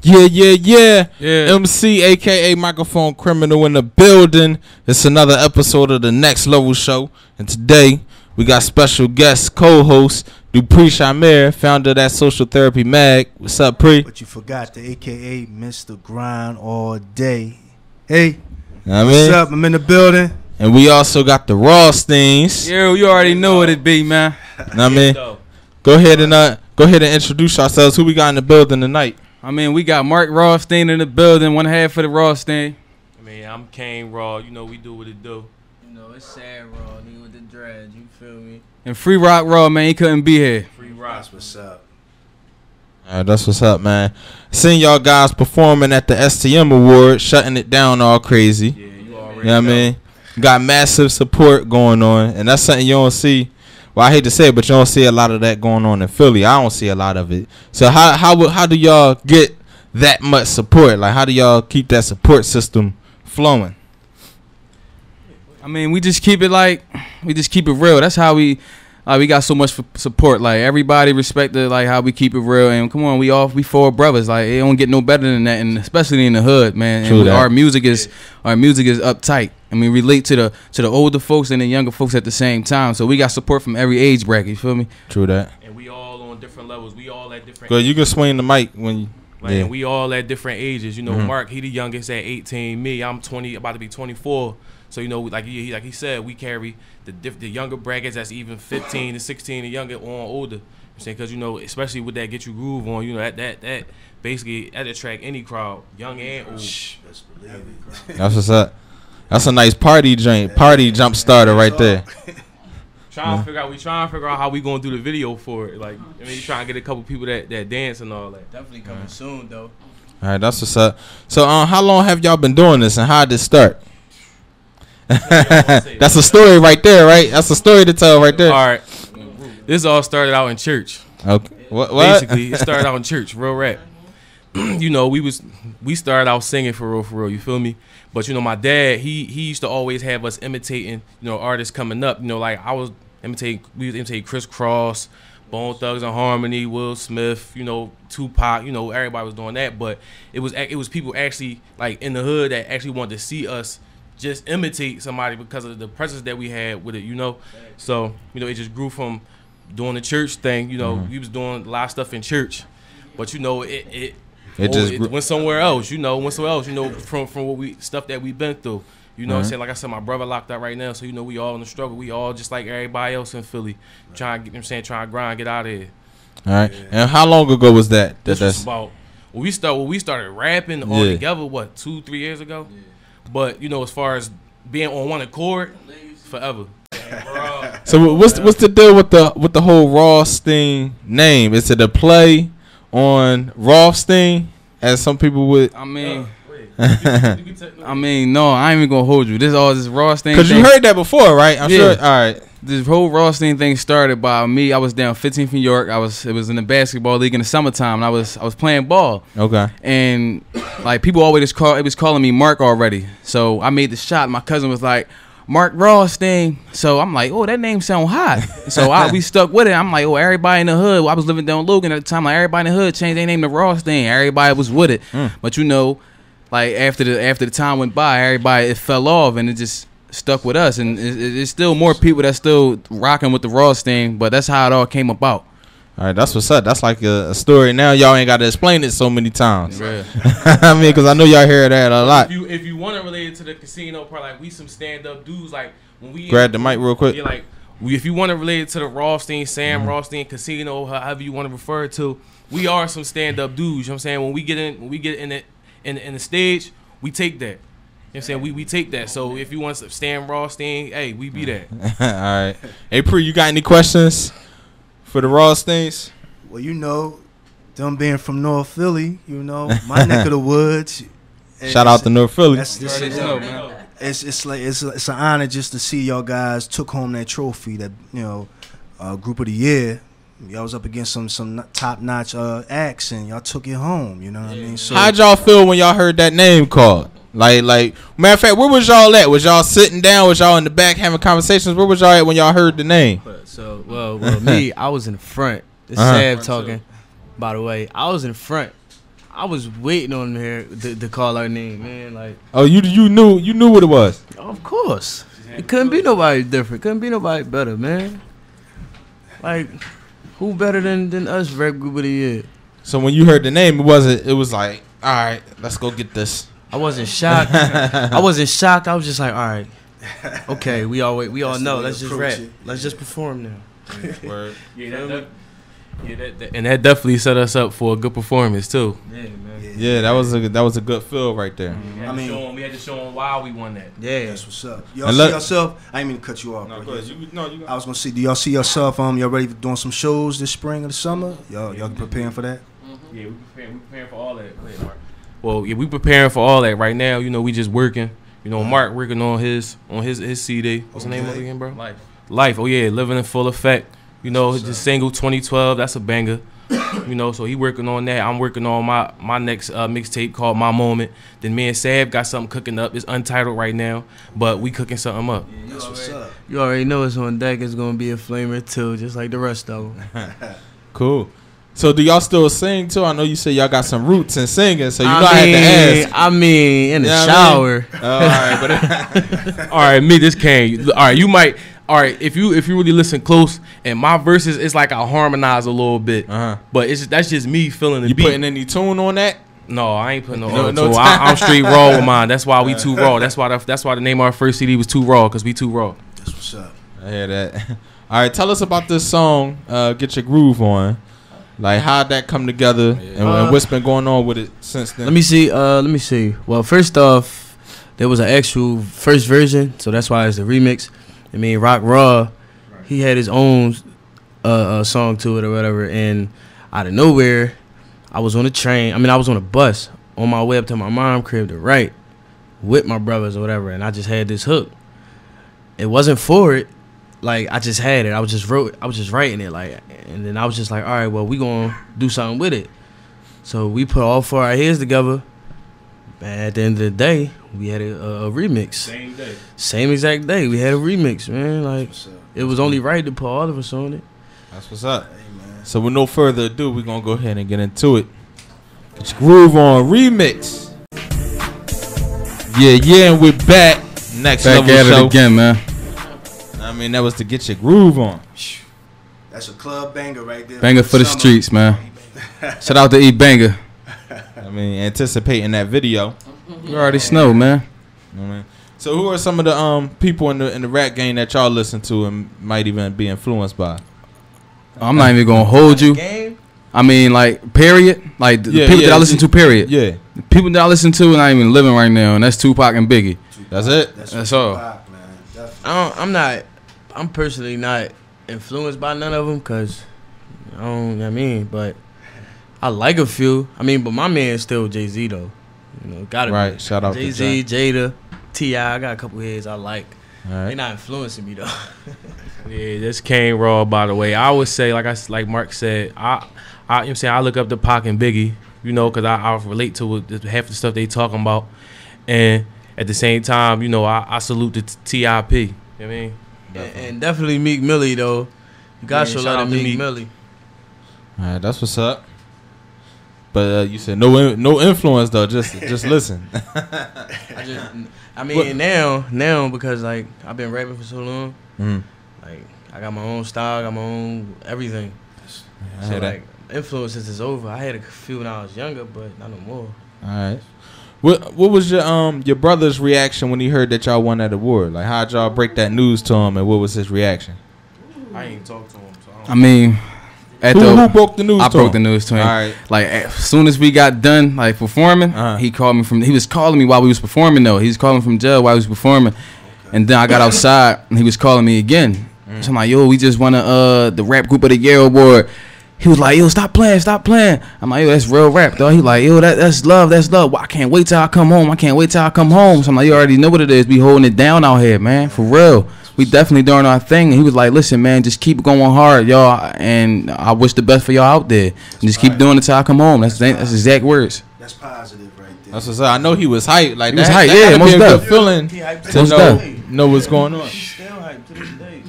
Yeah. MC, aka Microphone Criminal, in the building. It's another episode of the Next Level Show, and today we got special guest co-host Dupree Shamir, founder of that Social Therapy Mag. What's up, Pre? But you forgot the aka Mr. Grind All Day. Hey, what's up? I'm in the building. And we also got the Rawsteins. Yeah, you already know what it be, man. I mean, go ahead and introduce ourselves. Who we got in the building tonight? I mean, we got Mark Rawstein in the building, one half of the Rawstein. I mean, I'm Caine Raw. You know, we do what it do. You know, it's Sav Raw, nigga with the dreads. You feel me? And Free Rock Raw, man, he couldn't be here. Free Rock. That's what's up. All right, that's what's up, man. Seeing y'all guys performing at the STM Award, shutting it down all crazy. Yeah, you already know what I mean? Got massive support going on, and that's something you don't see. Well, I hate to say it, but you don't see a lot of that going on in Philly. I don't see a lot of it. So how do y'all get that much support? Like, how do y'all keep that support system flowing? I mean, we just keep it real. That's how we got so much support. Like, everybody respected like how we keep it real. And come on, we four brothers. Like, it don't get no better than that, and especially in the hood, man. And our music is uptight. I mean, relate to the older folks and the younger folks at the same time. So we got support from every age bracket. You feel me? True that. And we all on different levels. We all at different. Good, you can swing the mic when you. And we all at different ages. You know, Mark, he the youngest at 18. Me, I'm 20, about to be 24. So you know, like he said, we carry the younger brackets that's even 15 to 16 and younger on older. I'm saying, because you know, especially with that Get You Groove on, you know, that basically that attract any crowd, young and old. That's what's up. That's a nice party jump starter right there. Trying to figure out how we gonna do the video for it. Like, I mean, trying to get a couple people that dance and all that. Definitely coming soon, though. All right, that's what's up. So, how long have y'all been doing this, and how did it start? That's a story right there, right? That's a story to tell right there. All right, this all started out in church. Okay, what? Basically, it started out in church, real rap. You know, we started out singing for real. You feel me? But you know, my dad, he used to always have us imitating, you know, artists coming up. You know, like we was imitating Criss Cross, Bone Thugs and Harmony, Will Smith, you know, Tupac. You know, everybody was doing that. But it was people actually like in the hood that actually wanted to see us just imitate somebody because of the presence that we had with it. You know, so you know, it just grew from doing the church thing. You know, we was doing a lot of stuff in church, but you know, it went somewhere else, you know, from what stuff that we've been through. You know what I'm saying? Like I said, my brother locked up right now, so you know we all in the struggle. We all just like everybody else in Philly, trying to grind, get out of here. All right. Yeah. And how long ago was that? This was about when we started rapping all together, 2-3 years ago? Yeah. But you know, as far as being on one accord, forever. So what's the deal with the whole Rawstein name? Is it a play on Rawstein, as some people would? I mean, no, I ain't even gonna hold you. This Rawstein. Because you heard that before, right? I'm sure. All right. This whole Rawstein thing started by me. I was down 15th New York. It was in the basketball league in the summertime, and I was playing ball. Okay. And like people always calling me Mark already. So I made the shot. My cousin was like, Mark Rawstein. So I'm like, oh, that name sound hot. So we stuck with it. I'm like, oh, everybody in the hood. I was living down Logan at the time. Like, everybody in the hood changed their name to Rawstein. Everybody was with it. But you know, like after the time went by, it fell off, and it just stuck with us. And it's still more people that's still rocking with the Rawstein. But that's how it all came about. All right, that's what's up. That's like a story. Now y'all ain't got to explain it so many times. Yeah. I mean, because I know y'all hear that a lot. If you want to relate it to the casino part, like we some stand up dudes. Like when we grab the mic real quick. Yeah, like if you want to relate it to the Rawstein, Sam Rawstein casino, however you want to refer it to, we are some stand up dudes. You know what I'm saying? When we get in the stage, we take that. You know what I'm saying? We take that. So if you want to stand Rawstein, hey, we be that. All right. Hey, Pre, you got any questions for the Rawsteins? Well, you know, them being from North Philly, you know, my neck of the woods. Shout out to North Philly. It's an honor just to see y'all guys took home that trophy, that, you know, group of the year. Y'all was up against some top notch acts, and y'all took it home. You know what I mean? So how'd y'all feel when y'all heard that name called? Like, matter of fact, where was y'all at? Was y'all sitting down? Was y'all in the back having conversations? Where was y'all at when y'all heard the name? So, well, me, I was in the front. This is Sav talking. By the way, I was in front. I was waiting on her to call her name, man. Like, oh, you knew what it was. Of course, it couldn't be nobody different. Couldn't be nobody better, man. Like, who better than us, rap group of the year? So when you heard the name, it was like, all right, let's go get this. I wasn't shocked. I wasn't shocked. I was just like, all right, okay, we all know. Let's just rap. Let's just perform now. Word. And that definitely set us up for a good performance too. Yeah, man. Yeah, that was a good feel right there. We had to show them why we won that. Yeah, that's what's up. Y'all see yourself? I didn't mean to cut you off. No, go ahead. I was gonna see. Do y'all see yourself? Y'all ready for doing some shows this spring or the summer? Y'all preparing for that? Yeah, we preparing for all that. Well, yeah, we preparing for all that right now. You know, we just working. You know, Mark working on his CD. What's the name of it again, bro? Life. Oh yeah, Living in Full Effect. You know, the single 2012. That's a banger. You know, so he working on that. I'm working on my next mixtape called My Moment. Then me and Sav got something cooking up. It's untitled right now, but we cooking something up. Yeah, that's what's up. You already know it's on deck. It's gonna be a flamer too, just like the rest of them. Cool. So do y'all still sing too? I know you said y'all got some roots in singing, so I had to ask. I mean, in the shower. All right, but all right, me this Caine. All right, you might. All right, if you really listen close, and my verses, it's like I harmonize a little bit, but that's just me feeling the beat. You putting any tune on that? No, I ain't putting no tune. I'm straight raw with mine. That's why we too raw. That's why the name of our first CD was Too Raw, because we too raw. That's what's up. I hear that. All right, tell us about this song, Get Your Groove On. Like, how'd that come together, and what's been going on with it since then? Let me see. Well, first off, there was an actual first version, so that's why it's a remix. I mean, Raw, he had his own song to it or whatever, and out of nowhere, I was on a train. I mean, I was on a bus on my way up to my mom's crib to write with my brothers or whatever, and I just had this hook. It wasn't for it. Like, I just had it. I was just writing it, like, and then I was just like, all right, well, we gonna do something with it. So we put all four our heads together. And at the end of the day, we had a remix. Same exact day. We had a remix, man. Like, it was only right to put all of us on it. That's what's up. Hey, so with no further ado, we're gonna go ahead and get into it. It's Groove On remix. Yeah, and we're back. Next back level at show. It again, man. I mean, that was to get your groove on. That's a club banger right there. Banger for the streets, man. Shout out to E Banger. I mean, anticipating that video. You already know, man. So, who are some of the people in the rap game that y'all listen to and might even be influenced by? I'm not even gonna hold you. I mean, like, period. Like the people that I listen to, period. Yeah. The people that I listen to and I ain't even living right now, and that's Tupac and Biggie. That's it. That's all. Man. I'm personally not influenced by none of them, cause but I like a few. I mean, but my man's still Jay-Z though. You know, gotta right. be. Shout out Jay-Z, to Jay. Jada, T.I. I got a couple heads I like. Right. They not influencing me though. Yeah, that's Caine Raw, by the way. I would say, like Mark said, I look up to Pac and Biggie, you know, because I relate to half the stuff they talking about, and at the same time, you know, I salute the T.I.P. You know what I mean? And definitely Meek Millie though. You got to shout out to Meek Millie. All right, that's what's up. But you said no influence though. Just listen. I mean now because like I've been rapping for so long. Like I got my own style, got my own everything. So like influences is over. I had a few when I was younger, but not no more. All right. What was your brother's reaction when he heard that y'all won that award? Like, how'd y'all break that news to him, and what was his reaction? I ain't talked to him. So I mean, who broke the news? I broke the news to him. All right. Like, as soon as we got done, like performing, he called me from. He was calling me while we was performing though. He was calling from jail while we was performing, and then I got outside and he was calling me again. So I'm like, yo, we just won the Rap Group of the Year award. He was like, yo, stop playing. I'm like, yo, that's real rap, though. He like, yo, that's love. Well, I can't wait till I come home. So I'm like, you already know what it is. We holding it down out here, man, for real. We definitely doing our thing. And he was like, listen, man, just keep going hard, y'all. And I wish the best for y'all out there. And just keep doing it till I come home. That's exact words. That's positive right there. That's what's up. I know he was hyped. Like, that, yeah, most be a definitely. good feeling to know what's going on. Still hyped to this day.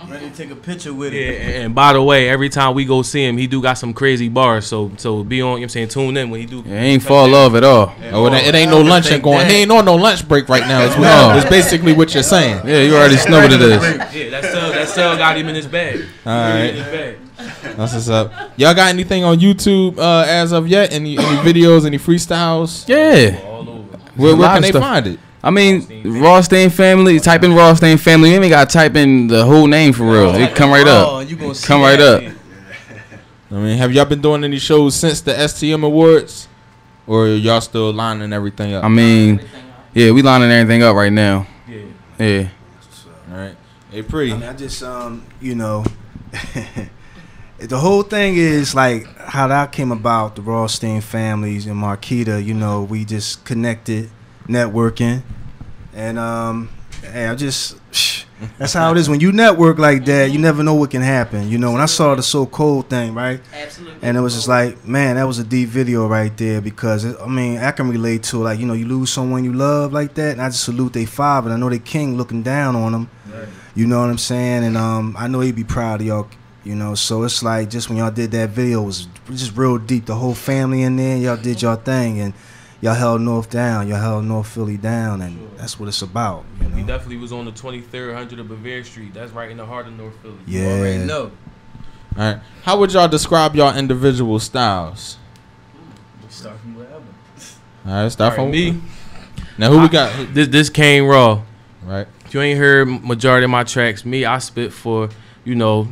Ready to take a picture with Yeah, it. and by the way, every time we go see him, he do got some crazy bars. So be on, you know what I'm saying, tune in when he do. It ain't fall off at all. Oh, it ain't no lunch going. He ain't on no lunch break right now. It's basically what you're saying. Yeah, you already know what it is. Yeah, that cell got him in his bag. All right. That's what's up. Y'all got anything on YouTube as of yet? Any videos, any freestyles? Yeah. Where can they find it? I mean, Rawstein Family. Type in Rawstein Family. You ain't got to type in the whole name for real. It come right up. Come right up. I mean, have y'all been doing any shows since the STM Awards, or y'all still lining everything up? I mean, yeah, we lining everything up right now. Yeah. All right. Hey, Pretty. I mean, I just you know, the whole thing is like how that came about. The Rawstein families and Marquita. You know, we just connected, networking, and hey, I just. That's how it is when you network like that. You never know what can happen. You know, when I saw the So Cold thing, right? Absolutely. And it was just like, man, that was a deep video right there because, I mean, I can relate to, like, you know, you lose someone you love like that, and I just salute they father. I know they king looking down on them. Right. You know what I'm saying? And I know he'd be proud of y'all, you know. So it's like, just when y'all did that video, it was just real deep. The whole family in there, y'all did y'all thing, and y'all held North down. Y'all held North Philly down, and that's what it's about. You know? We definitely was on the 2300 of Bavaria Street. That's right in the heart of North Philly. Yeah. You already know. All right. How would y'all describe y'all individual styles? Start from wherever. All right, start from me. Now, who we got? This Caine Raw. Right. If you ain't heard majority of my tracks, me, I spit for, you know,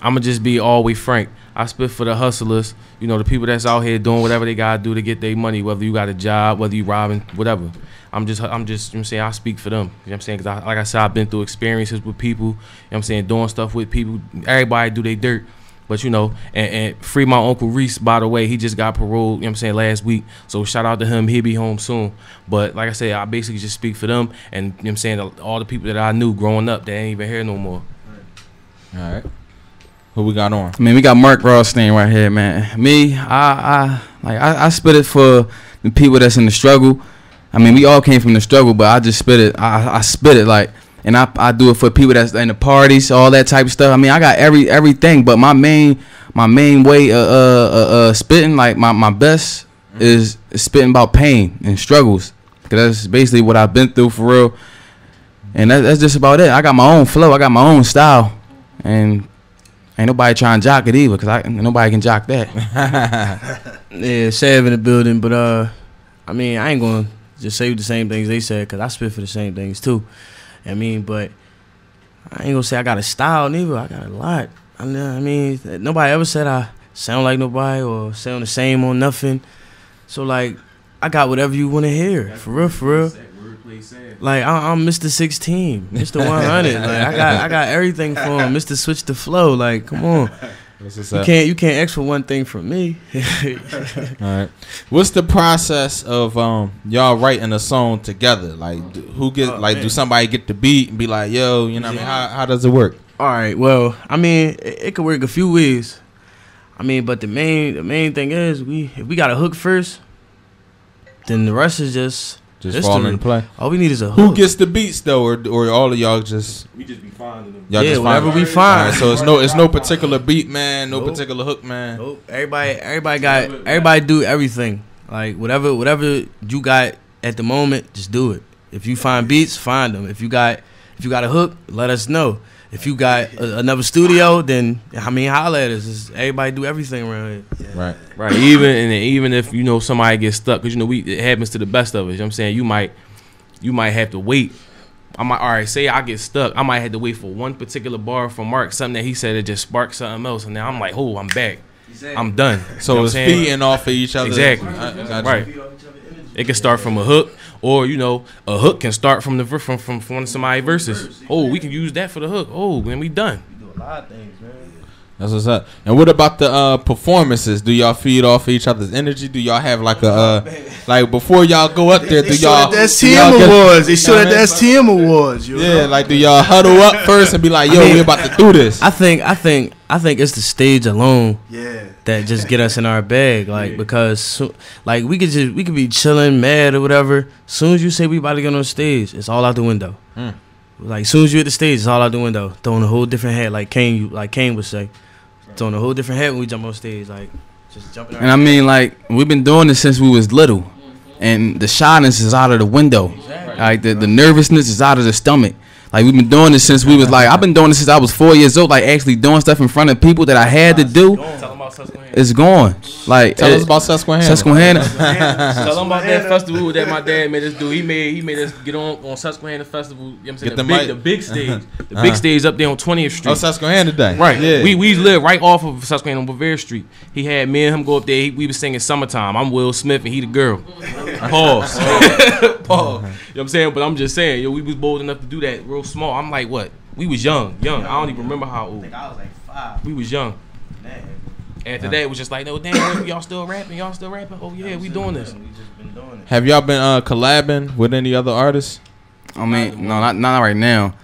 I'ma just be always frank. I spit for the hustlers, you know, the people that's out here doing whatever they gotta do to get their money, whether you got a job, whether you robbing, whatever. I'm just, you know what I'm saying, I speak for them. You know what I'm saying? Because like I said, I've been through experiences with people, you know what I'm saying, doing stuff with people. Everybody do their dirt. But, you know, and free my Uncle Reese, by the way, he just got paroled, you know what I'm saying, last week. So shout out to him, he'll be home soon. But like I said, I basically just speak for them and, you know what I'm saying, all the people that I knew growing up that ain't even here no more. All right. Who we got on? I mean, we got Mark Rawstein right here, man. Me, I spit it for the people that's in the struggle. I mean, we all came from the struggle, but I just spit it. I spit it like, and I do it for people that's in the parties, all that type of stuff. I mean, I got everything, but my main way spitting, like my best is spitting about pain and struggles, because that's basically what I've been through for real. And that's just about it. I got my own flow, I got my own style, and ain't nobody trying to jock it either, because nobody can jock that. Yeah, Sav in the building, but I mean, I ain't gonna just say the same things they said, because I spit for the same things too. I mean, but I ain't gonna say I got a style neither. I got a lot. I mean, nobody ever said I sound like nobody or sound the same on nothing. So like, I got whatever you want to hear, for real, for real. Like I'm Mr. 16, Mr. 100. Like I got everything for him. Mr. Switch the Flow. Like, come on. You can't ask for one thing from me. All right. What's the process of y'all writing a song together? Like, do somebody get the beat and be like, yo, you know what I mean? How does it work? All right. Well, I mean, it could work a few ways. I mean, but the main thing is if we got a hook first, then the rest is just fall into play. All we need is a hook. Who gets the beats though, or all of y'all just? We just be finding them. Yeah, whatever we find. Right, so it's no particular beat man, no particular hook man. Nope. Everybody do everything. Like whatever you got at the moment, just do it. If you find beats, find them. If you got a hook, let us know. If you got another studio, then I mean, holla at us. Just everybody do everything around here. Yeah. Right. Even if you know somebody gets stuck, because you know it happens to the best of us. You know what I'm saying? You might have to wait. Say I get stuck. I might have to wait for one particular bar from Mark, something that he said that just sparked something else, and now I'm like, I'm back. Exactly. I'm done. So you know it's feeding off of each other. Exactly. Right. It can start from a hook, or a hook can start from one of somebody's verses. We can use that for the hook. Then we done. We do a lot of things, man. That's what's up. And what about the performances? Do y'all feed off each other's energy? Do y'all have like like before y'all go up there? Do y'all the STM Awards? They showed at the STM Awards. Yeah, like do y'all huddle up first and be like, "Yo, we about to do this"? I think it's the stage alone. Yeah. That just get us in our bag, like because like we could be chilling, mad or whatever. Soon as you say we about to get on stage, it's all out the window. Like, as soon as you hit the stage, it's all out the window. Throwing a whole different hat, like Caine would say. Throwing a whole different hat when we jump on stage, like, just jumping around. And I mean, like, we've been doing this since we was little. And the shyness is out of the window. Exactly. Like, the nervousness is out of the stomach. Like, we've been doing this since we was like, I've been doing this since I was 4 years old, like actually doing stuff in front of people that I had to do. It's gone. Like, tell us about Susquehanna. Tell them about that festival that my dad made us do. He made us get on Susquehanna Festival. You know what I'm saying? The big stage. The big stage up there on 20th Street. Oh, Susquehanna Day. Right. Yeah. We live right off of Susquehanna on Bavaria Street. He had me and him go up there. We was singing Summertime. I'm Will Smith and he the girl. Pause. Pause. You know what I'm saying? But I'm just saying, yo, we was bold enough to do that real small. I'm like, what? We was young. I don't even remember how old. I think I was like 5. We was young. Man. After that, it was just like, no, damn, y'all still rapping? Oh, yeah, we doing this. We just been doing it. Have y'all been collabing with any other artists? I mean, no, not right now.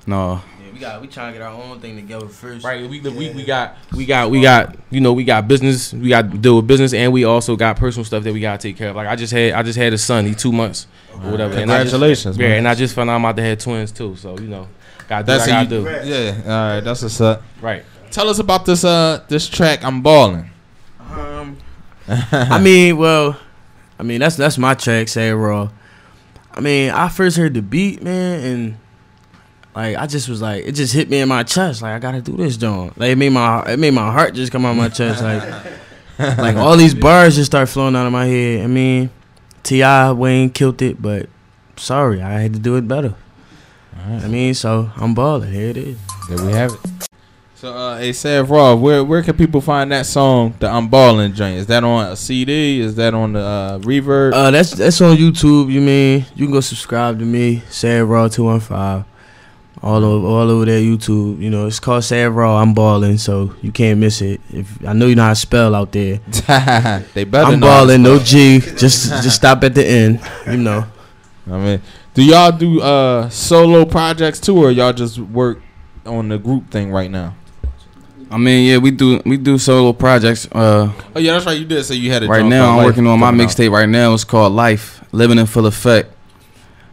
No. Yeah, we trying to get our own thing together first. Right, we got you know, we got business, we got to deal with business, and we also got personal stuff that we gotta take care of. Like I just had a son, he 2 months or whatever. Congratulations, man. And I just found out I'm about to have twins too, so you know, gotta do what I gotta do. Yeah, all right, that's what's up. Right. Tell us about this track, I'm Ballin'. I mean, that's my track, Sav Raw. I mean, I first heard the beat, man, and like I just was like, it just hit me in my chest. Like I gotta do this, John. Like it made my heart just come out of my chest. Like all these bars just start flowing out of my head. I mean, T.I. Wayne killed it, but sorry, I had to do it better. Right. I mean, so I'm balling. Here it is. There we have it. So, hey, Sav Raw, where can people find that song, the I'm Ballin' joint? Is that on a CD? Is that on the Reverb? That's on YouTube. You can go subscribe to me, Sav Raw 215, all over there YouTube. You know, it's called Sav Raw. I'm Ballin', so you can't miss it. If I know you know how to spell out there. They better. I'm Ballin', no G. Just stop at the end. You know. I mean, do y'all do solo projects too, or y'all just work on the group thing right now? I mean, yeah, we do solo projects. Oh yeah, that's right, you did. So you had a right now. I'm working on my mixtape right now. It's called Life, Living in Full Effect.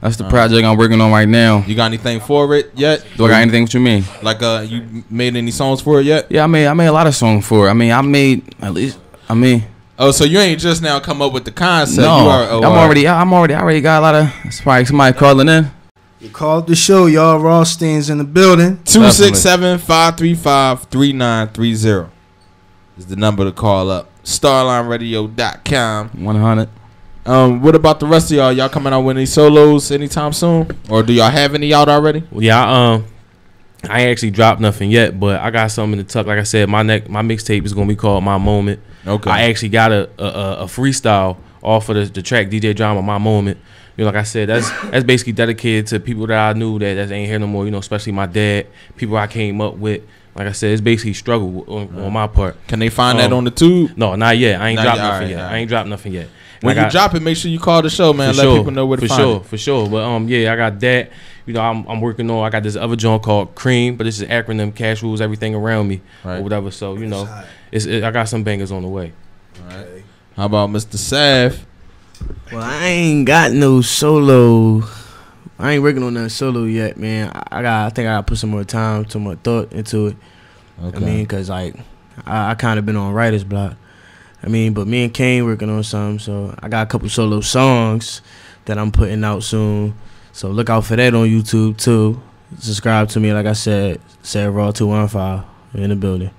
That's the project I'm working on right now. You got anything for it yet? Do I got anything? What you mean? Like you made any songs for it yet? Yeah, I made a lot of songs for it. I mean, I made at least. I mean. Oh, so you ain't just now come up with the concept? No, I already got a lot of. It's probably somebody calling in. You called the show, y'all. Rawstein's in the building. 267-535-3930 is the number to call up. StarlineRadio.com. 100. What about the rest of y'all? Y'all coming out with any solos anytime soon, or do y'all have any out already? Well, yeah, I ain't actually dropped nothing yet, but I got something in the tuck. Like I said, my mixtape is gonna be called My Moment. Okay. I actually got a freestyle off of the track DJ Drama, My Moment. You know, like I said, that's basically dedicated to people that I knew that ain't here no more. You know, especially my dad, people I came up with. Like I said, it's basically struggle on my part. Can they find that on the tube? No, not yet. I ain't dropped nothing yet. I ain't dropped nothing yet. When you drop it, make sure you call the show, man. Let people know where to find it. For sure. But yeah, I got that. You know, I'm working on. I got this other joint called Cream, but this is acronym, Cash Rules Everything Around Me, or whatever. So you know, I got some bangers on the way. All right. How about Mr. Sav? Well, I ain't got no solo. I ain't working on that solo yet, man. I think I gotta put some more time, some more thought into it. Okay. I mean, cause like I kind of been on writer's block. I mean, but me and Caine working on something, so I got a couple solo songs that I'm putting out soon. So look out for that on YouTube too. Subscribe to me, like I said, Sav Raw 215 in the building.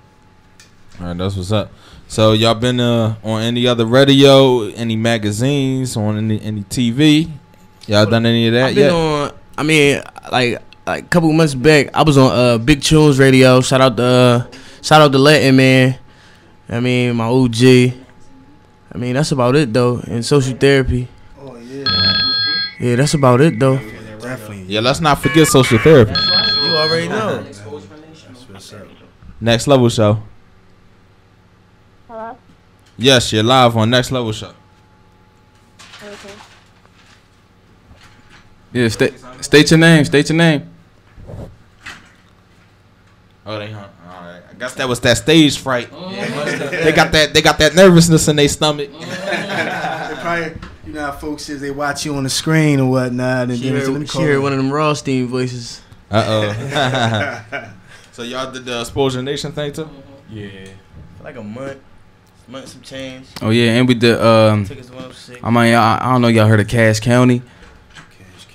All right, that's what's up. So y'all been on any other radio, any magazines, on any TV? Y'all done any of that I've been on. I mean, like a couple months back, I was on Big Tunes Radio. Shout out to Latin, man. I mean, my OG. I mean, that's about it though. And Social Therapy. Oh yeah. Yeah, that's about it though. Definitely. Yeah, let's not forget Social Therapy. You already know. Next Level Show. Hello? Yes, you're live on Next Level Show. Okay. Yeah, state your name. State your name. Oh, they hung. All right. I guess that was that stage fright. They got that nervousness in their stomach. They probably, you know how folks is, they watch you on the screen or whatnot, and She heard one of them Rawstein voices. So y'all did the Exposure Nation thing too? Yeah. For like a month some change. Oh yeah, and we did. Tickets to 106. I mean, I don't know y'all heard of Cache County.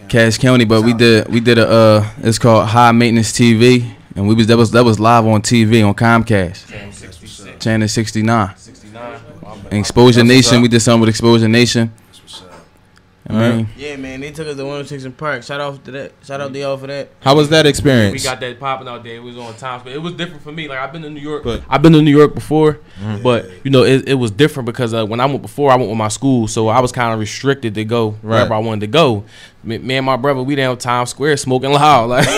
Cache County, but we did a it's called High Maintenance TV, and that was live on TV on Comcast, Channel 69. And Exposure Nation, we did something with Exposure Nation. I mean, yeah, man, they took us to 106 in Park. Shout out to that. Shout out to y'all for that. How was that experience? We got that popping out there. It was on time, but it was different for me. Like I've been to New York. I've been to New York before, but you know it was different because when I went before, I went with my school, so I was kind of restricted to go wherever I wanted to go. Me and my brother, we down Times Square smoking loud, like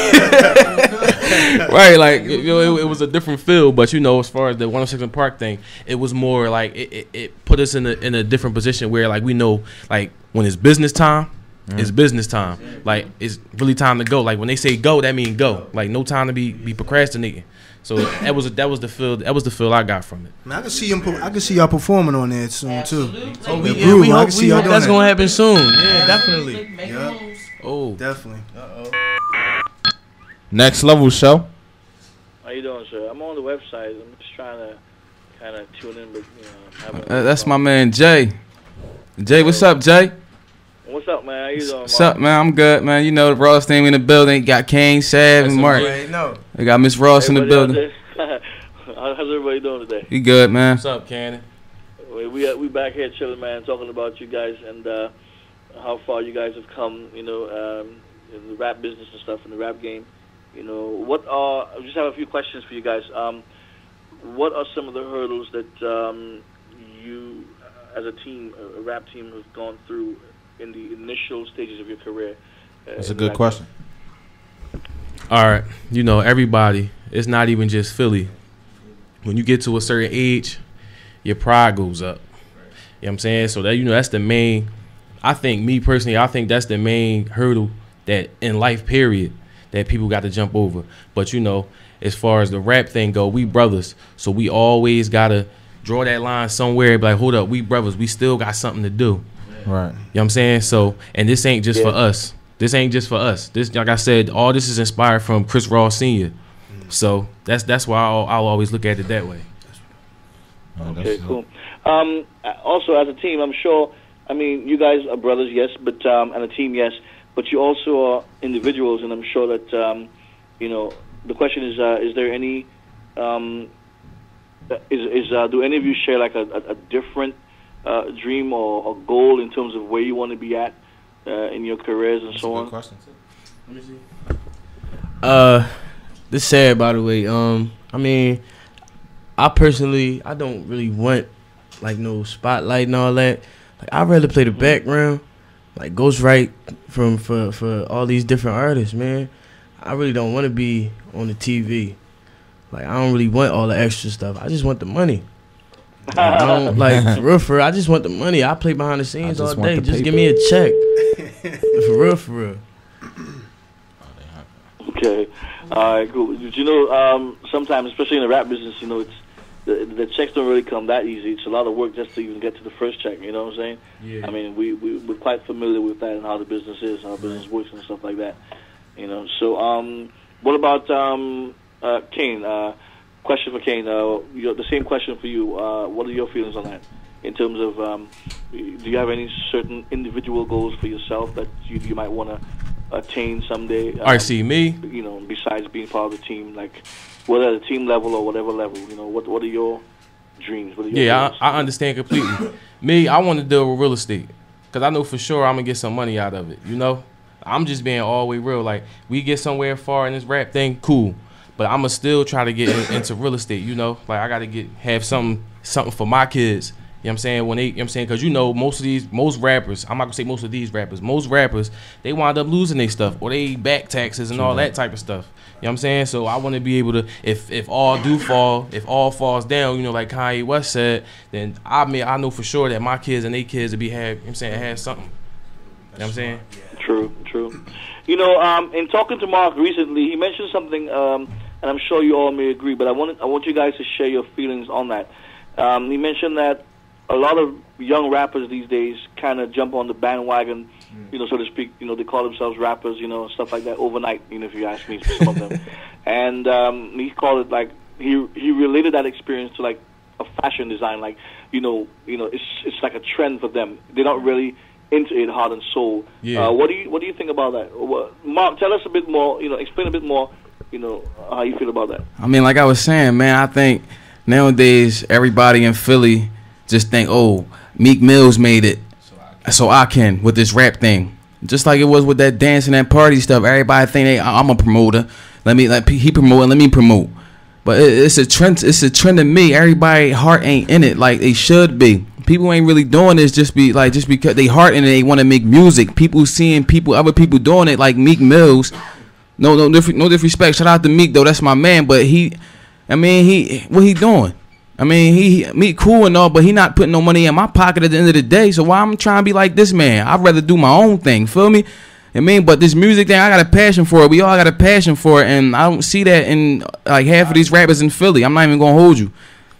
right, like you know, it was a different feel. But you know, as far as the 106 in Park thing, it was more like it put us in a different position where like we know like when it's business time. It's business time. Like it's really time to go. Like when they say go, that means go. Like no time to be procrastinating. So that was the feel I got from it. Man, I can see y'all performing on there soon too. Oh, we hope that's gonna happen soon. Yeah, definitely. Yeah. Oh, definitely. Next Level show. How you doing, sir? I'm on the website. I'm just trying to kind of tune in, but you know. That's my man Jay. Jay, what's up, Jay? What's up, man? How you doing, What's up, man? I'm good, man. You know the Rawstein in the building. Got Caine, Sav, and Mark. They got Miss Ross in the building. How's everybody doing today? You good, man? What's up, Caine? We back here chilling, man, talking about you guys and how far you guys have come, you know, in the rap business and stuff, in the rap game. You know, I just have a few questions for you guys. What are some of the hurdles that you, as a team, a rap team, have gone through in the initial stages of your career? That's a good question. All right. You know, everybody, it's not even just Philly. When you get to a certain age, your pride goes up. You know what I'm saying? So that, you know, that's the main, I think, me personally, I think that's the main hurdle that in life, period, that people got to jump over. But, you know, as far as the rap thing go, we brothers. So we always got to draw that line somewhere and be like, hold up, we brothers, we still got something to do. Right. You know what I'm saying? So, and this ain't just for us. This ain't just for us. This, like I said, all this is inspired from Chris Raw Sr. So that's why I'll always look at it that way. Okay, cool. Also, as a team, I'm sure, I mean, you guys are brothers, yes, but and a team, yes, but you also are individuals, and I'm sure that, you know, the question is there any, do any of you share like a different dream or a goal in terms of where you want to be at in your careers and so on? Question too. Let me see. This sad, by the way. I mean, I personally, I don't really want like no spotlight and all that. Like I'd rather play the background, like ghostwrite for all these different artists, man. I really don't want to be on the TV. Like I don't really want all the extra stuff. I just want the money. I don't like for real. I just want the money. I play behind the scenes all day. Just give me a check. For real. Okay. All right, cool. But you know, sometimes, especially in the rap business, you know, it's the checks don't really come that easy. It's a lot of work just to even get to the first check. You know what I'm saying? Yeah. I mean, we're quite familiar with that and how the business is, how business works and stuff like that. You know. So, what about Caine? Question for Caine. The same question for you. What are your feelings on that? In terms of, do you have any certain individual goals for yourself that you might want to attain someday? I see me. You know, besides being part of the team, like whether at the team level or whatever level, you know, what are your dreams? What are your goals? I understand completely. Me, I want to deal with real estate because I know for sure I'm gonna get some money out of it. You know, I'm just being all the way real. Like we get somewhere far in this rap thing, cool. But I'm gonna still try to get into real estate. You know, like I gotta have something for my kids. You know what I'm saying? When they, you know what I'm saying? Because you know, most rappers, I'm not going to say most of these rappers, most rappers, they wind up losing their stuff or they back taxes and all that type of stuff. You know what I'm saying? So I want to be able to, if all do fall, if all falls down, you know, like Kanye West said, then I know for sure that my kids and their kids will be have, you know what I'm saying, have something. You know what I'm saying? True. You know, in talking to Mark recently, he mentioned something, and I'm sure you all may agree, but I want you guys to share your feelings on that. He mentioned that a lot of young rappers these days kind of jump on the bandwagon, so to speak. They call themselves rappers, stuff like that overnight. If you ask me, some of them. And he called it like he related that experience to like a fashion design, like it's like a trend for them. They're not really into it heart and soul. Yeah. What do you think about that? Mark, tell us a bit more. Explain a bit more. How you feel about that. I mean, like I was saying, man, I think nowadays everybody in Philly just think, oh, Meek Mill's made it, so I can with this rap thing. Just like it was with that dancing and party stuff. Everybody think, hey, I'm a promoter. He promote and let me promote. But it's a trend. It's a trend to me. Everybody heart ain't in it like they should be. People ain't really doing this just because they heart in it. They want to make music. People seeing other people doing it like Meek Mills. No disrespect. Shout out to Meek though. That's my man. But what he doing? I mean, Meek cool and all, but he not putting no money in my pocket at the end of the day. So why I'm trying to be like this man? I'd rather do my own thing. Feel me? But this music thing, I got a passion for it. We all got a passion for it, and I don't see that in like half of these rappers in Philly. I'm not even gonna hold you.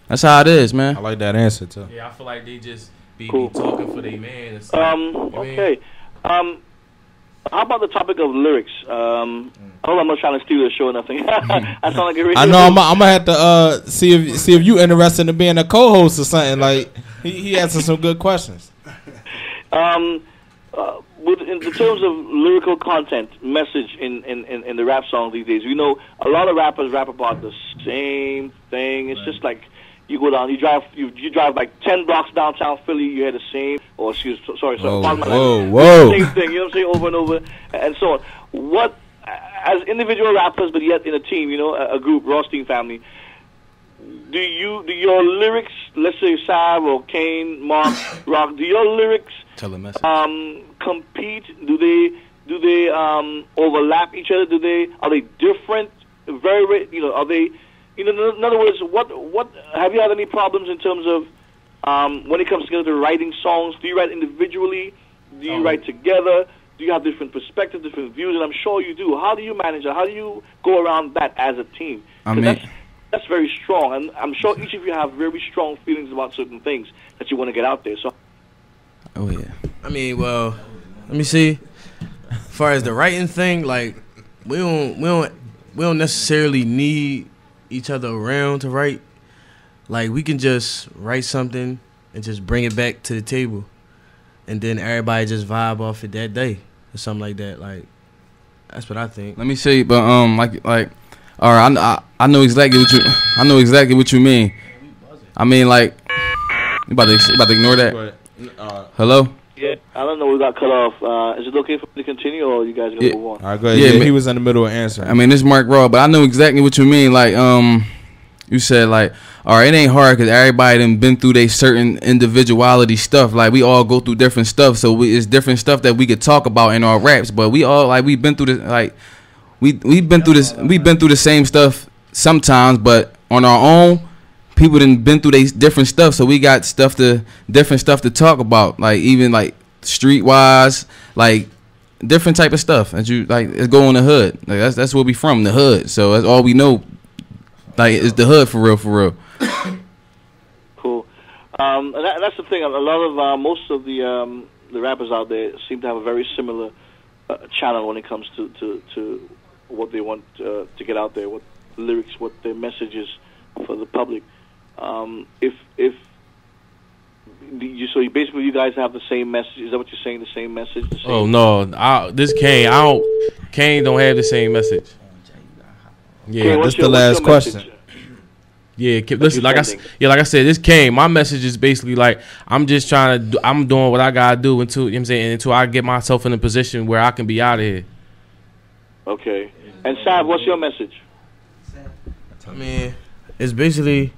That's how it is, man. I like that answer too. Yeah, I feel like they just be talking for their man. And stuff. Okay. How about the topic of lyrics? I'm not trying to steal the show or nothing. I sound like a radio. I know. I'm gonna have to see if you interested in being a co-host or something. Like he answered some good questions. In terms of lyrical content, message in the rap songs these days, a lot of rappers rap about the same thing. It's just like you go down, you drive like 10 blocks downtown Philly, you hear the same, or whoa, same thing. You know what I'm saying, over and over, and so on. What, as individual rappers, but yet in a team, a group, Rawstein Family, do your lyrics, let's say Sav or Caine, Mark, Rock, do your lyrics compete? Do they overlap each other? Are they different? Very, are they? In other words, what have you had any problems in terms of when it comes to writing songs? Do you write individually? Do you write together? Do you have different perspectives, different views? And I'm sure you do. How do you manage that? How do you go around that as a team? That's very strong, and I'm sure each of you have very strong feelings about certain things that you want to get out there. So, oh yeah. I mean, well, let me see. As far as the writing thing, like we don't necessarily need each other around to write. Like we can just write something and just bring it back to the table, and then everybody just vibe off it that day or something like that. Like that's what I think. Let me see, but like. All right, I know exactly what you mean. I mean, like, you about to ignore that? Hello? Yeah, I don't know. We got cut off. Is it okay for me to continue, or you guys gonna move on? All right, go ahead. Yeah, he was in the middle of answering. I mean, this is Mark Raw, but I know exactly what you mean. Like, you said like, all right, it ain't hard because everybody done been through their certain individuality stuff. Like, we all go through different stuff, so it's different stuff that we could talk about in our raps. But we all we've been through this like. We've been through this. We've been through the same stuff sometimes, but on our own, people done been through these different stuff. So we got different stuff to talk about, like even like streetwise, like different type of stuff. And you like, let's go in the hood. Like that's where we from, the hood. So that's all we know. Like it's the hood for real, for real. Cool. And that's the thing. A lot of most of the rappers out there seem to have a very similar channel when it comes to what they want to get out there, what lyrics, what their message is for the public. So basically you guys have the same message. Is that what you're saying? The same message? Oh no, this Caine. Caine don't have the same message. Yeah, Caine, that's the last question. Message? Yeah, listen. Like I said, this Caine. My message is basically like I'm just trying to. I'm doing what I gotta do until I get myself in a position where I can be out of here. Okay. And Sav, what's your message? I mean, it's basically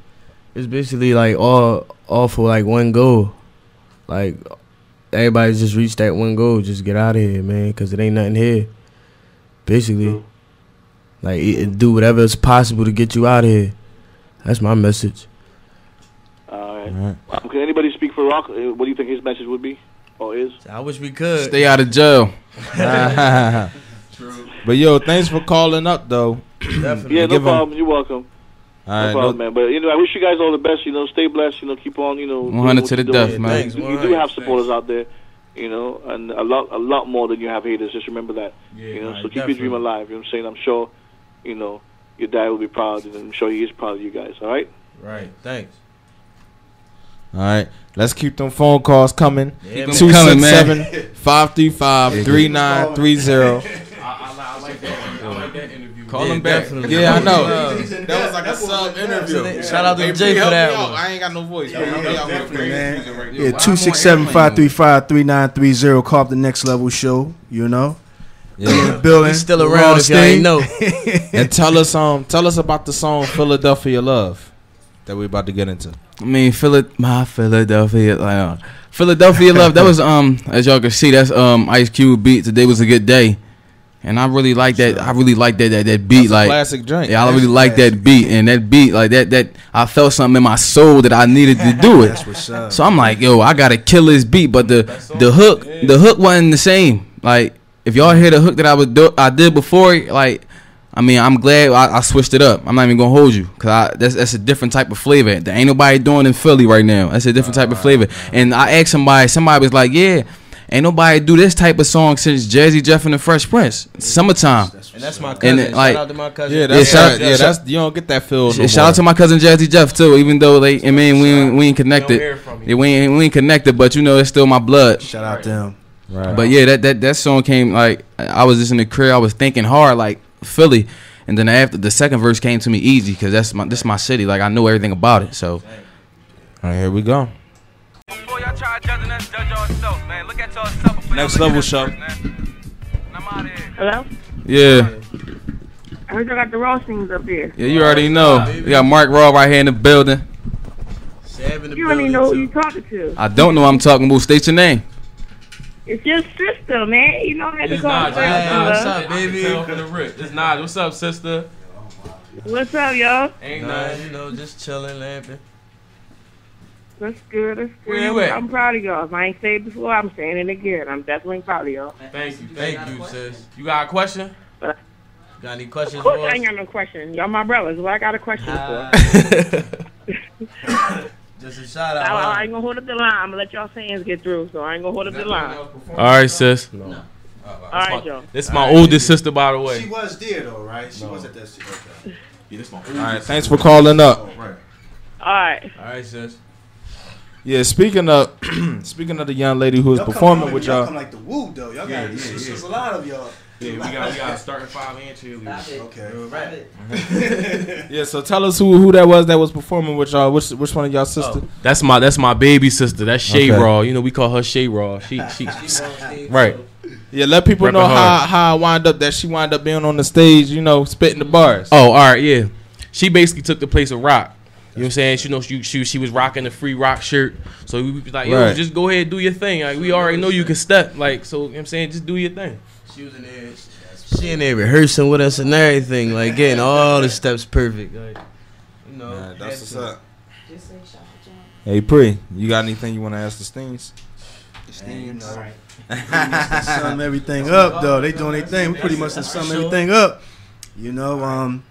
like all for like one goal. Like everybody just reach that one goal. Just get out of here, man, because it ain't nothing here. Basically, like do whatever is possible to get you out of here. That's my message. All right. Can anybody speak for Rock? What do you think his message would be or is? I wish we could stay out of jail. True. But yo, thanks for calling up though. Definitely. Yeah, no problem. You're welcome. No problem, man. But I wish you guys all the best. Stay blessed. Keep on. 100 to the death, man. Thanks, you do have supporters out there. And a lot more than you have haters. Just remember that. So keep your dream alive. You know what I'm saying? I'm sure, your dad will be proud, and I'm sure he is proud of you guys. All right. Right. Thanks. All right. Let's keep them phone calls coming. Yeah, 267-535-3930. I like that interview. Call him back. Definitely. Yeah, I know. That was like a sub interview. Shout out to Jay for that one. I ain't got no voice. Yeah, 267-535-3930. Call up the Next Level Show. Yeah. Building. He's still around if y'all ain't know. And tell us about the song Philadelphia Love that we're about to get into. I mean, my Philadelphia, Philadelphia Love. That was as y'all can see, that's Ice Cube beat. Today was a good day, and I really like that. I really like that beat. That's a classic drink. Yeah, I really like that beat, and that beat that I felt something in my soul that I needed to do it. That's what's up. So I'm like, yo, I gotta kill this beat, but the hook wasn't the same. Like, if y'all hear the hook that I did before, I'm glad I switched it up. I'm not even gonna hold you, cause that's a different type of flavor. There ain't nobody doing in Philly right now. That's a different type of flavor. And I asked somebody was like, yeah, ain't nobody do this type of song since Jazzy Jeff and the Fresh Prince. Summertime. And that's my cousin. Shout out to my cousin. Yeah, that's you don't get that feel. Shout out to my cousin Jazzy Jeff too. Even though we ain't connected. Yeah, we ain't connected, but it's still my blood. Shout out to him. Right. But yeah, that song came I was just in the crib. I was thinking hard Philly, and then after the second verse came to me easy because this is my city. I know everything about it. So, all right, here we go. Next Level Show. Hello? Yeah. I heard you got the Rawsteins up here. Yeah, you already know. We got Mark Raw right here in the building. You don't even know who you talking to. I don't know who I'm talking about. State your name. It's your sister, man. You know that to It's call Naj. her. What's up, baby? It's Naj. What's up, sister? What's up, y'all? Ain't Nah, nothing. just chilling, laughing. That's good. That's good. Where you at? I'm proud of y'all. If I ain't said it before, I'm saying it again. I'm definitely proud of y'all. Thank you, sis. You got a question? Got any questions Of for course, us? I ain't got no question. Y'all my brothers. What I got a question for? Just a shout out. I ain't gonna hold up the line. I'm gonna let y'all fans get through, so I ain't gonna hold up the line. All right, sis. All right, y'all. This is my oldest sister, by the way. She was there though, right? She was at that. Okay. Yeah, this my All right, thanks for calling up. Oh, right. All right. All right, sis. Yeah, speaking of the young lady who was performing with y'all. Come like the woo though. Y'all got there's a lot of y'all. Yeah, we got starting 5 and cheerleaders. Okay. Yeah, so tell us who that was performing with y'all. Which one of y'all sisters? That's my baby sister. That's Shay Okay. Raw. We call her Shay Raw. She right. Yeah, let people Repping know hard. how she wound up being on the stage, spitting the bars. Oh, all right, yeah. She basically took the place of Rock. You know what I'm saying? She was rocking the free Rock shirt. So we was like, yo, Right. just go ahead and do your thing. We already know you can step. So you know what I'm saying? Just do your thing. She was in there. She in there rehearsing with us and everything, getting all the steps perfect. Nah, that's what's up. Hey, Pre, you got anything you want to ask the Steens? Sum everything up though. They doing their thing. We pretty much done sum everything up. Y'all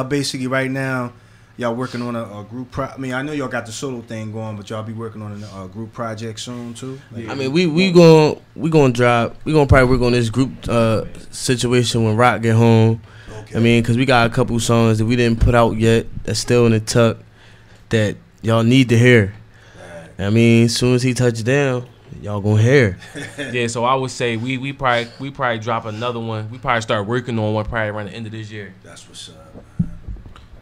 basically right now, y'all working on a group. I know y'all got the solo thing going, but y'all be working on a group project soon too. We gonna probably work on this group situation when Rock get home. Okay. Because we got a couple songs that we didn't put out yet that's still in the tuck that y'all need to hear. As soon as he touches down, y'all gonna hear. Yeah, so I would say we probably drop another one. We probably start working on one probably around the end of this year. That's what's up.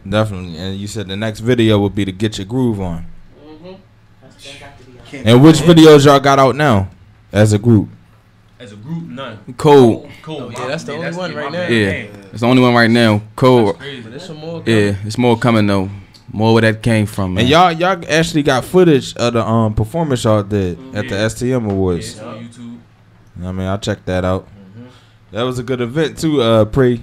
Definitely. And you said the next video would be to Get Your Groove On. Mm-hmm. And which videos y'all got out now as a group? As a group, none. Cold. Cool. Yeah, that's the only one right now. Yeah, it's the only one right now. Cold. But there's some more coming. Yeah, it's more coming though. More where that came from, man. And y'all actually got footage of the performance y'all did at the STM Awards. Yeah, on YouTube. I checked that out. That was a good event too, Pre.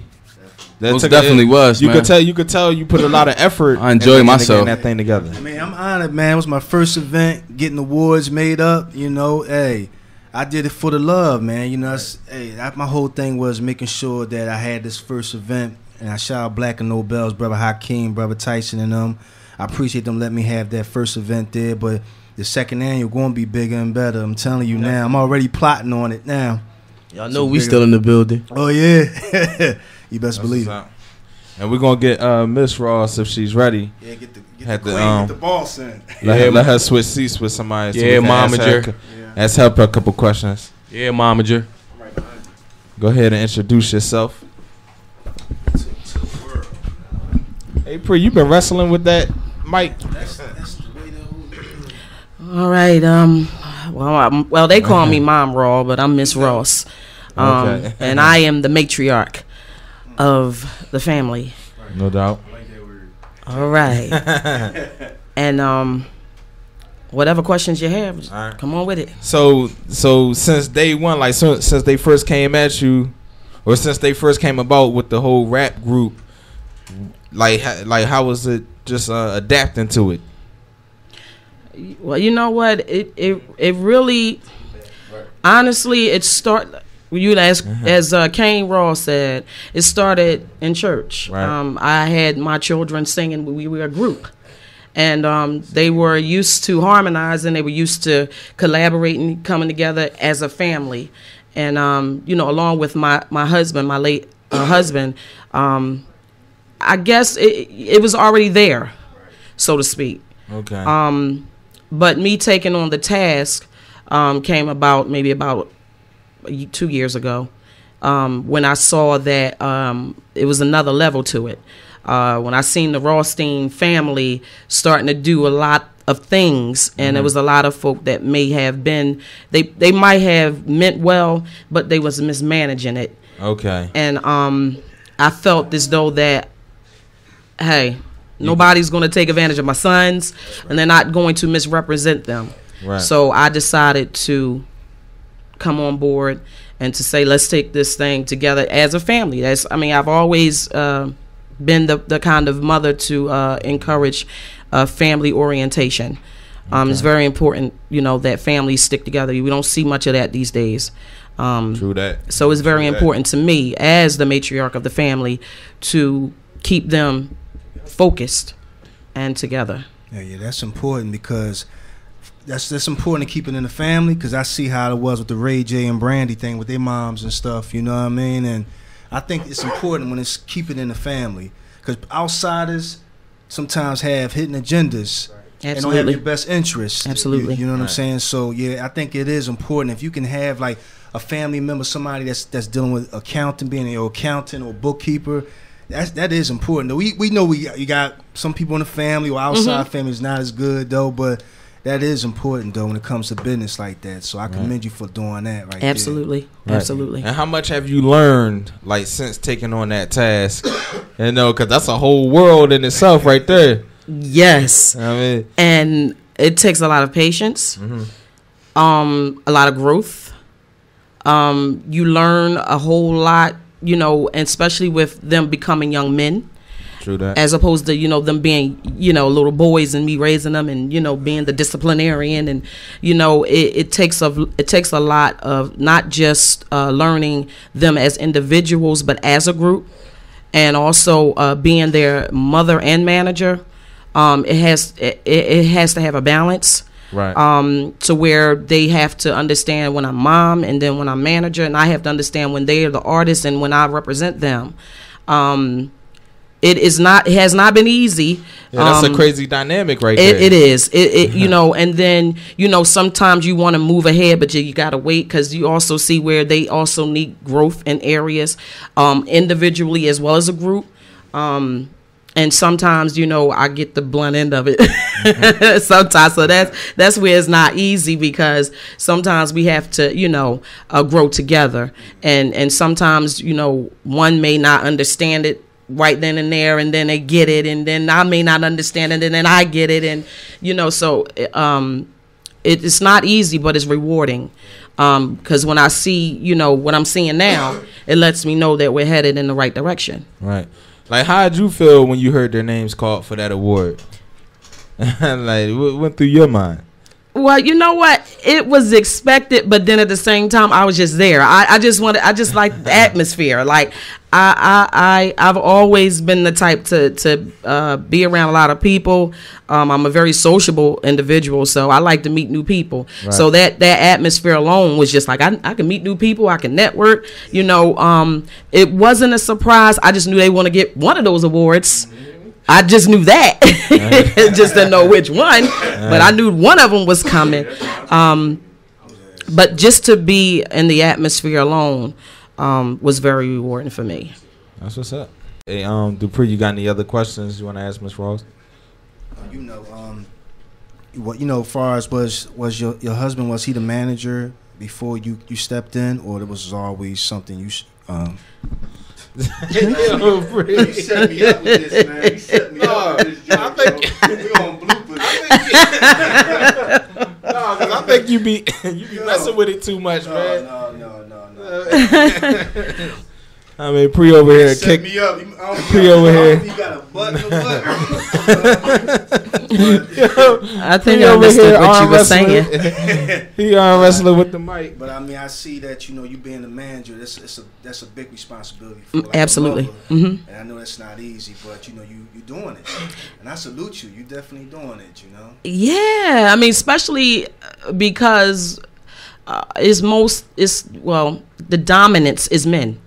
Most definitely was, You man. could tell you put a lot of effort. I enjoyed myself. getting that thing together. I'm honored, man. It was my first event, getting awards made up. Hey, I did it for the love, man. My whole thing was making sure that I had this first event And I shout out Black and Nobel's brother Hakeem, brother Tyson, and them. I appreciate them letting me have that first event there, but the second annual going to be bigger and better. I'm telling you now. I'm already plotting on it now. Y'all know we still in the building. Oh, yeah. You best believe it. And we're going to get Miss Ross if she's ready. Yeah, get the boss in. Let her switch seats with somebody. Yeah, momager. Ask her a couple questions. Yeah, momager. Go ahead and introduce yourself. Hey, Pre, you been wrestling with that mic? All right. Well, they call me Mom Raw, but I'm Miss Ross. Okay. And I am the matriarch of the family. No doubt. All right. And whatever questions you have, just come on with it. So since day one, like since they first came at you, or since they first came about with the whole rap group, like how was it just adapting to it? Well, you know what? It really, honestly, it started. As Caine Raw said, it started in church. Right. I had my children singing. We were a group, and they were used to harmonizing. They were used to collaborating, coming together as a family. And along with my husband, my late husband, I guess it was already there, so to speak. Okay. But me taking on the task came about maybe about 2 years ago, when I saw that it was another level to it. When I seen the Rawstein family starting to do a lot of things, and there was a lot of folk that may have been, they might have meant well, but they was mismanaging it. Okay. And I felt as though that, hey, nobody's going to take advantage of my sons, and they're not going to misrepresent them. Right. So I decided to come on board and to say, let's take this thing together as a family. I've always been the kind of mother to encourage family orientation. It's very important, that families stick together. We don't see much of that these days. True that. So it's very important to me as the matriarch of the family to keep them focused and together. Yeah, that's important, because that's important to keep it in the family, because I see how it was with the Ray J and Brandy thing with their moms and stuff, you know what I mean? And I think it's important when it's keep it in the family, because outsiders sometimes have hidden agendas. Absolutely. And don't have your best interests. Absolutely. You know what I'm saying? So yeah, I think it is important if you can have like a family member, somebody that's dealing with accounting, being an accountant or bookkeeper. That is important. We know you got some people in the family or outside families not as good though, but that is important though when it comes to business like that. So I commend you for doing that right Absolutely. there. Absolutely. And how much have you learned, like, since taking on that task? Because that's a whole world in itself right there. Yes. I mean, and it takes a lot of patience, a lot of growth. You learn a whole lot, and especially with them becoming young men. True that. As opposed to, them being, little boys and me raising them and, being the disciplinarian. And, it takes a lot of not just learning them as individuals, but as a group, and also being their mother and manager. It has to have a balance. Right. To where they have to understand when I'm mom and then when I'm manager, and I have to understand when they are the artist and when I represent them. It has not been easy. Yeah, that's a crazy dynamic right there. It is. And then, sometimes you want to move ahead, but you got to wait, because you also see where they also need growth in areas, individually as well as a group. And sometimes, I get the blunt end of it. Sometimes, so that's where it's not easy, because sometimes we have to, grow together, and sometimes, one may not understand it right then and there, and then they get it, and then I may not understand it, and then I get it, and so it's not easy, but it's rewarding, because when I see, what I'm seeing now, it lets me know that we're headed in the right direction. Right. Like, how did you feel when you heard their names called for that award? Like, what went through your mind? Well, you know what? It was expected, but then at the same time, I was just there. I just like the atmosphere. Like I've always been the type to be around a lot of people. I'm a very sociable individual, so I like to meet new people. Right. So that atmosphere alone was just like I can meet new people. I can network. You know, it wasn't a surprise. I just knew they want to get one of those awards. I just knew that, just didn't know which one, but I knew one of them was coming. But just to be in the atmosphere alone was very rewarding for me. That's what's up. Hey, Dupree, you got any other questions you want to ask Ms. Ross? You know, as far as was your husband, was he the manager before you stepped in, or it was always something you? You set me up with this, man. You set me up with this joke. We on bloopers. Because I think you be messing with it too much, man. No. I mean, Pre over here set me up. Pre over here. He got a button or what? I think I understood what you were saying. He arm wrestling with the mic. But I mean, I see that you being the manager. That's a big responsibility. For like absolutely. Mm-hmm. And I know that's not easy, but you're doing it, and I salute you. You're definitely doing it. Yeah, I mean, especially because the dominance is men.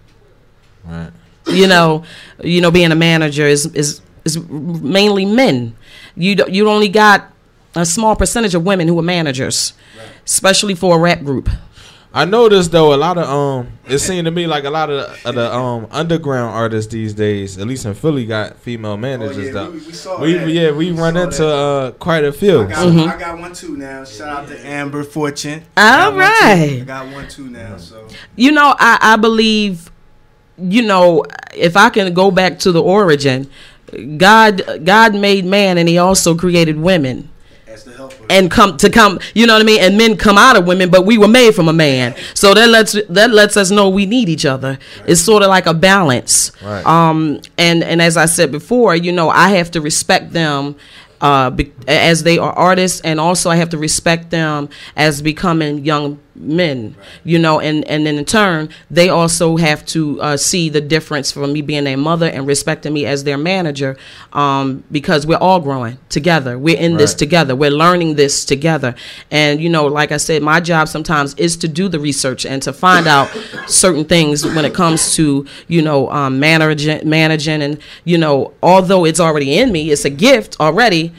Right. You know, being a manager is mainly men. You only got a small percentage of women who are managers, right. Especially for a rap group. I noticed though a lot of it seemed to me like a lot of the underground artists these days, at least in Philly, got female managers. Oh, yeah, we saw that. We run into quite a few. I got one too now. Shout out to Amber Fortune. All right. I got one too now. So I believe. If I can go back to the origin, God made man, and He also created women. As the helper. And you know what I mean? And men come out of women, but we were made from a man. So that lets us know we need each other. Right. It's sort of like a balance. Right. And as I said before, I have to respect them as they are artists, and also I have to respect them as becoming young men, and then in turn they also have to see the difference from me being their mother and respecting me as their manager, because we're all growing together. We're in this together. We're learning this together. And like I said, my job sometimes is to do the research and to find out certain things when it comes to managing, and although it's already in me, it's a gift already.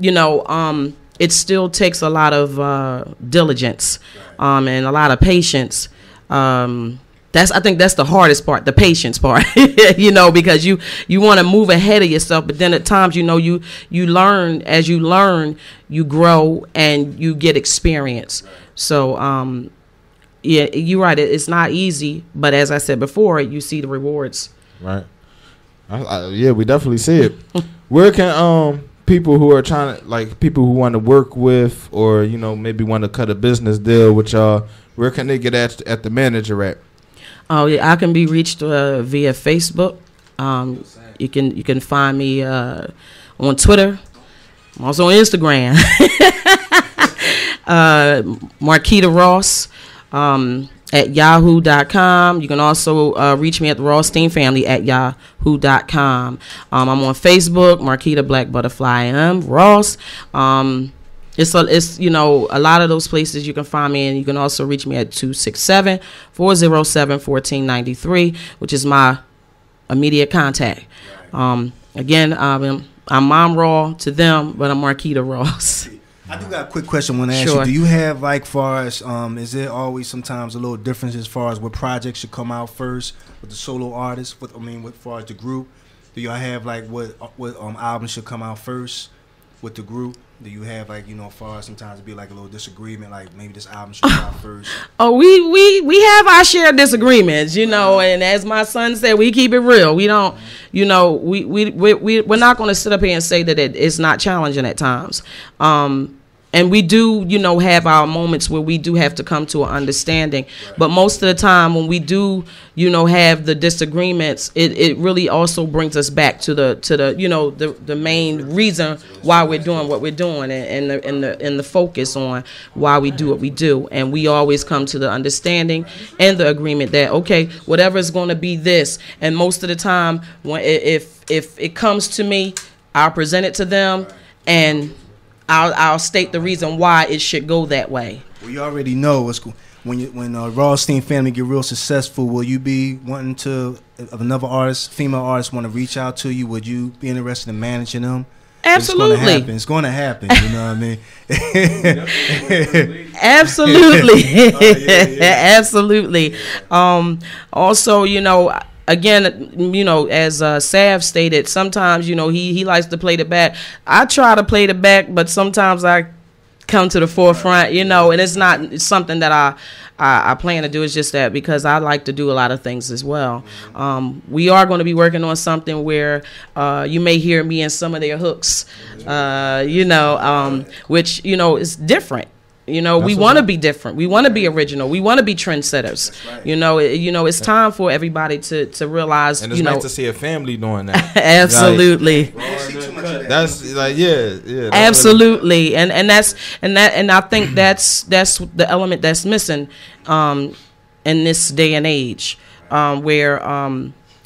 It still takes a lot of diligence, and a lot of patience. I think that's the hardest part, the patience part. Because you want to move ahead of yourself, but then at times you learn. As you learn, you grow and you get experience. So yeah, you're right. It's not easy, but as I said before, you see the rewards. Right. Yeah, we definitely see it. Where can people who are people who want to work with, or maybe want to cut a business deal with y'all, where can they get at the manager at? Oh yeah, I can be reached via Facebook. You can find me on Twitter. I'm also on Instagram. Marquita Ross at yahoo.com. You can also reach me at the Rawstein Family at yahoo.com. I'm on Facebook, Marquita Black Butterfly M Ross. It's a lot of those places you can find me, and you can also reach me at 267-407-1493, which is my immediate contact. Again, I'm Mom Raw to them, but I'm Marquita Ross. I do got a quick question I want to ask you. Do you have, far as, is there always sometimes a little difference as far as what projects should come out first with the solo artists, as far as the group? Do y'all have, what albums should come out first with the group? Do you have, as far as sometimes it be a little disagreement, maybe this album should come out first? Oh, we have our share of disagreements, and as my son said, we keep it real. We don't, we're not going to sit up here and say that it's not challenging at times. And we do, have our moments where we do have to come to an understanding. Right. But most of the time when we do, have the disagreements, it really also brings us back to the main reason why we're doing what we're doing, and the focus on why we do what we do. And we always come to the understanding and the agreement that, okay, whatever is going to be this. And most of the time, if it comes to me, I'll present it to them, and I'll state the reason why it should go that way. Well, you already know when Rawstein Family get real successful. Will you be wanting to, if another artist, female artist, want to reach out to you? Would you be interested in managing them? Absolutely, it's going to happen. You know what I mean? Absolutely, absolutely. Also, again, as Sav stated, sometimes, he likes to play the back. I try to play the back, but sometimes I come to the forefront, and it's not something that I plan to do. It's just that because I like to do a lot of things as well. We are going to be working on something where you may hear me in some of their hooks, which, is different. We want to be different. We want to be original. We want to be trendsetters. Right. It's time for everybody to realize. And it's nice to see a family doing that. Absolutely. That's like yeah. Absolutely, and I think that's the element that's missing in this day and age, where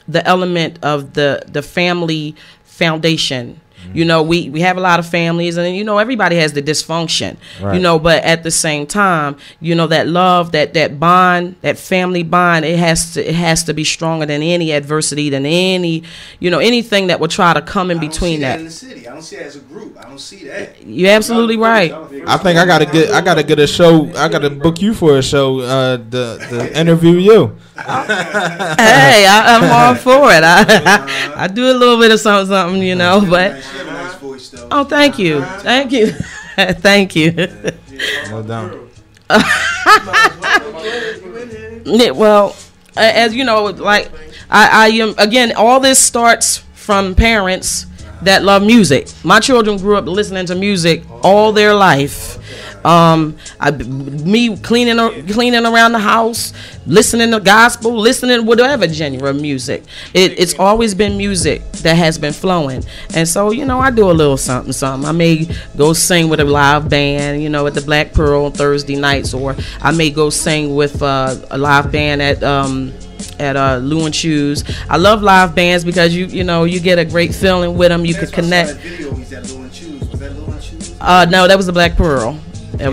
the element of the family foundation. We have a lot of families, and everybody has the dysfunction. Right. But at the same time, that love, that bond, that family bond, it has to be stronger than any adversity, than any anything that will try to come in between that. In the city, I don't see that as a group. I don't see that. You're absolutely right. I think I gotta get a show. I gotta book you for a show. The interview you. Hey, I'm all for it. I do a little bit of something, but. Oh, thank you. Thank you. No doubt. Well, as you know, like I am, again, all this starts from parents that love music. My children grew up listening to music all their life. Me cleaning around the house, listening to gospel, listening to whatever genre of music. It's always been music that has been flowing. And so, I do a little something. I may go sing with a live band, at the Black Pearl on Thursday nights, or I may go sing with a live band at Lou and Choose. I love live bands because you get a great feeling with them. You could connect. No, that was the Black Pearl. That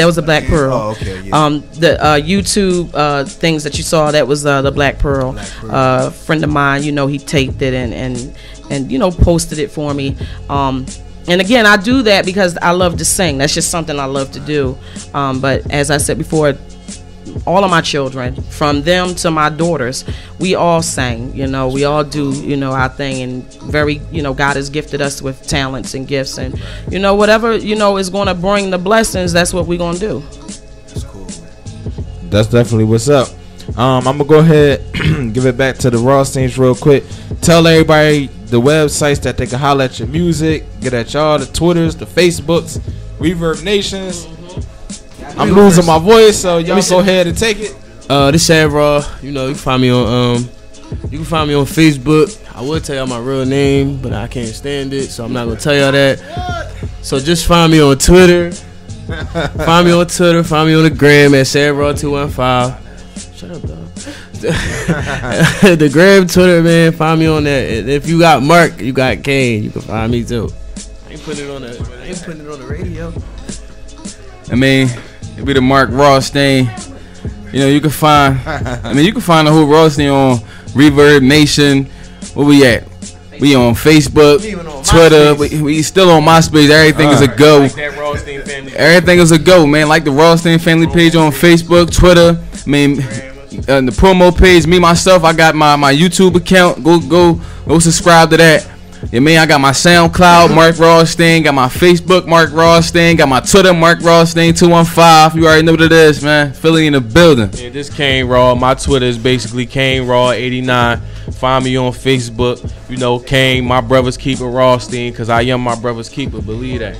was a Black Pearl. Oh, okay. Yeah. The YouTube things that you saw, that was the Black Pearl. Friend of mine, he taped it and posted it for me. And again, I do that because I love to sing. That's just something I love to do. But as I said before, all of my children, from them to my daughters, we all sang. We all do our thing, and very God has gifted us with talents and gifts, and whatever is going to bring the blessings, that's what we're going to do. That's cool, man. That's definitely what's up. I'm gonna go ahead give it back to the Rawsteins real quick. Tell everybody the websites that they can holler at your music, get at y'all, the Twitters, the Facebooks, Reverb Nations. I'm losing my voice, so y'all go ahead and take it. This Sav Raw. You can find me on Facebook. I would tell y'all my real name, but I can't stand it, so I'm not gonna tell y'all that. So just find me on Twitter. Find me on the gram at Sav Raw 215. Shut up, dog. The gram, Twitter, man. Find me on that. And if you got Mark, you got Caine. You can find me too. I ain't putting it on the radio. I mean, it be the Mark Rawstein. You can find. You can find the whole Rawstein on Reverb Nation. Where we at? We on Facebook, Twitter. We still on MySpace. Everything is a go. Like that Rawstein family. Everything is a go, man. Like the Rawstein family page on Facebook, Twitter. The promo page. Me myself, I got my YouTube account. Go subscribe to that. Yeah, man, I got my SoundCloud, Mark Rawstein. Got my Facebook, Mark Rawstein. Got my Twitter, Mark Rawstein 215. You already know what it is, man. Philly in the building. Yeah, this Caine Raw. My Twitter is basically Caine Raw 89. Find me on Facebook. Caine, my brother's keeper Rawstein, because I am my brother's keeper. Believe that.